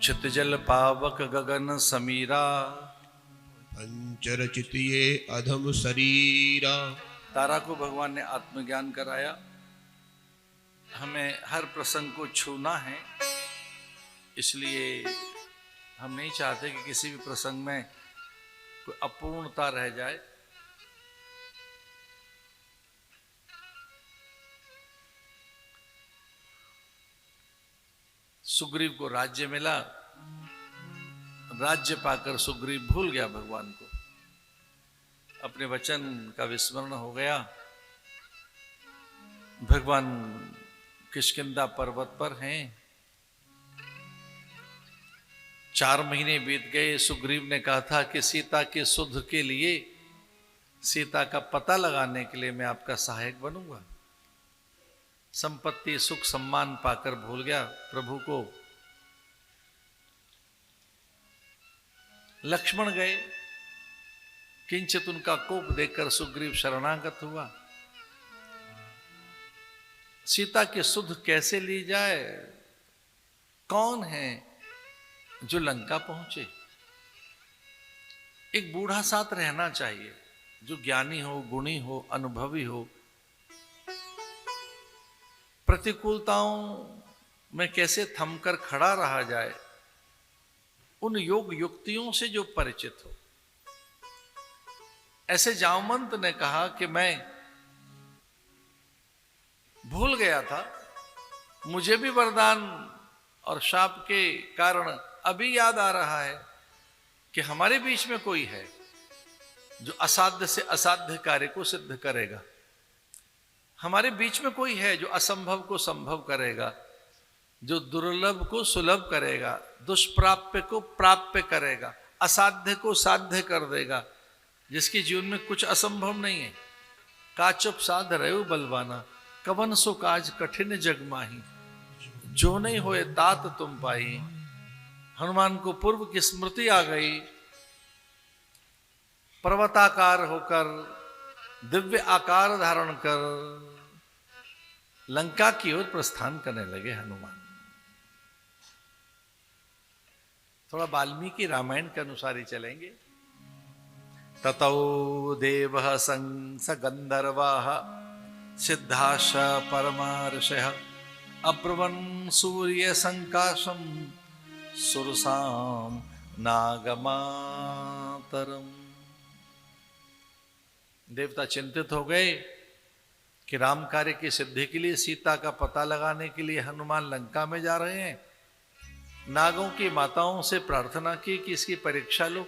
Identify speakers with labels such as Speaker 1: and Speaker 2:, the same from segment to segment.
Speaker 1: क्षितिजल पावक गगन Samira,
Speaker 2: puncture चितिये अधम शरीरा।
Speaker 1: तारा को भगवान ने आत्मज्ञान कराया। हमें हर प्रसंग को छूना है, इसलिए हम नहीं चाहते कि किसी भी प्रसंग में कोई अपूर्णता रह जाए। सुग्रीव को राज्य मिला, राज्य पाकर सुग्रीव भूल गया भगवान को, अपने वचन का विस्मरण हो गया। भगवान किष्किंधा पर्वत पर हैं। 4 महीने बीत गए। सुग्रीव ने कहा था कि सीता के सुध के लिए, सीता का पता लगाने के लिए मैं आपका सहायक बनूंगा। संपत्ति सुख सम्मान पाकर भूल गया प्रभु को। लक्ष्मण गए, किंचित उनका कोप देखकर सुग्रीव शरणागत हुआ। सीता के सुध कैसे ली जाए? कौन है जो लंका पहुंचे? एक बूढ़ा साथ रहना चाहिए, जो ज्ञानी हो, गुणी हो, अनुभवी हो। प्रतिकूलताओं में कैसे थमकर खड़ा रहा जाए, उन योग युक्तियों से जो परिचित हो। ऐसे जामवंत ने कहा कि मैं भूल गया था, मुझे भी वरदान और शाप के कारण अभी याद आ रहा है कि हमारे बीच में कोई है जो असाध्य से असाध्य कार्य को सिद्ध करेगा। हमारे बीच में कोई है जो असंभव को संभव करेगा, जो दुर्लभ को सुलभ करेगा, दुष्प्राप्य को प्राप्य करेगा, असाध्य को साध्य कर देगा, जिसके जीवन में कुछ असंभव नहीं है। काचुप साध रहे बलवाना, कवन सो काज कठिन जग माही, जो नहीं होए तात तुम पाई। हनुमान को पूर्व की स्मृति आ गई। पर्वताकार होकर, दिव्य आकार धारण कर लंका की ओर प्रस्थान करने लगे हनुमान। थोड़ा वाल्मीकि रामायण के अनुसार ही चलेंगे। ततौ देवः स गंधर्वाः सिद्धाश्च परमार्षयः अब्रुवन् सूर्य संकाशम सुरसाम नागमातरम। देवता चिंतित हो गए कि राम कार्य की सिद्धि के लिए, सीता का पता लगाने के लिए हनुमान लंका में जा रहे हैं। नागों की माताओं से प्रार्थना की कि इसकी परीक्षा लो,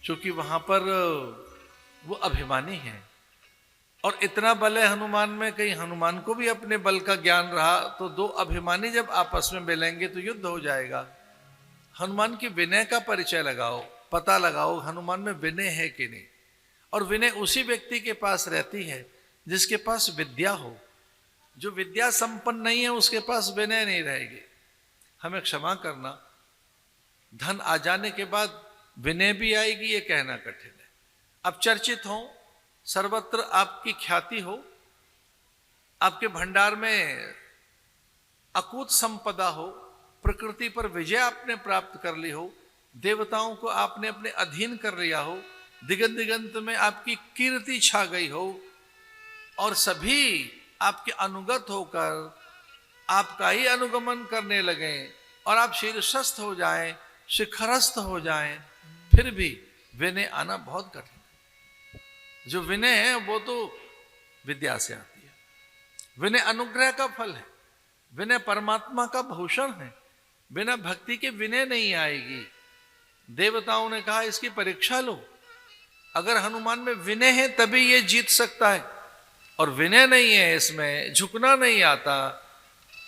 Speaker 1: क्योंकि वहां पर वो अभिमानी हैं और इतना बल है हनुमान में, कहीं हनुमान को भी अपने बल का ज्ञान रहा तो 2 अभिमानी जब आपस में मिलेंगे तो युद्ध हो जाएगा। हनुमान की विनय का परिचय लगाओ, पता लगाओ हनुमान में विनय है कि नहीं। और विनय उसी व्यक्ति के पास रहती है जिसके पास विद्या हो। जो विद्या संपन्न नहीं है उसके पास विनय नहीं रहेगी। हमें क्षमा करना, धन आ जाने के बाद विनय भी आएगी, ये कहना कठिन है। अब चर्चित हो, सर्वत्र आपकी ख्याति हो, आपके भंडार में अकूत संपदा हो, प्रकृति पर विजय आपने प्राप्त कर ली हो, देवताओं को आपने अपने अधीन कर लिया हो, दिगंत दिगंत में आपकी कीर्ति छा गई हो और सभी आपके अनुगत होकर आपका ही अनुगमन करने लगे और आप शीर्षस्थ हो जाएं, शिखरस्थ हो जाएं, फिर भी विनय आना बहुत कठिन है। जो विनय है वो तो विद्या से आती है। विनय अनुग्रह का फल है, विनय परमात्मा का भूषण है। बिना भक्ति के विनय नहीं आएगी। देवताओं ने कहा इसकी परीक्षा लो, अगर हनुमान में विनय है तभी ये जीत सकता है, और विनय नहीं है, इसमें झुकना नहीं आता,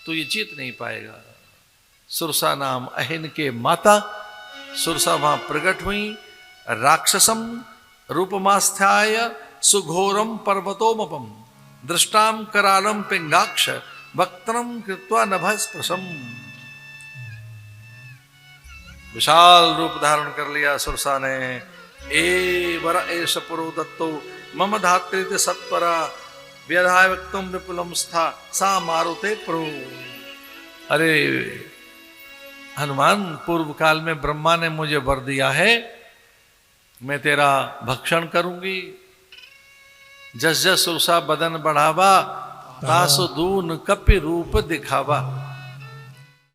Speaker 1: तो ये जीत नहीं पाएगा। सुरसा नाम अहिन के माता, सुरसा वहां प्रकट हुई। राक्षसम रूपमास्थाय सुघोरम पर्वतोमपम दृष्टाम करालम पिंगाक्ष वक्त्रम कृत्वा नभस्पृशम। विशाल रूप धारण कर लिया सुरसा ने। ए वर एष पुरो दत्तो मम धात्रित सत्परा व्यधाय व्यक्तम विपुलम स्था सा मारुते प्रो। अरे हनुमान, पूर्व काल में ब्रह्मा ने मुझे वर दिया है, मैं तेरा भक्षण करूंगी। जस जस उषा बदन बढ़ावा, तासु दून कपि रूप दिखावा।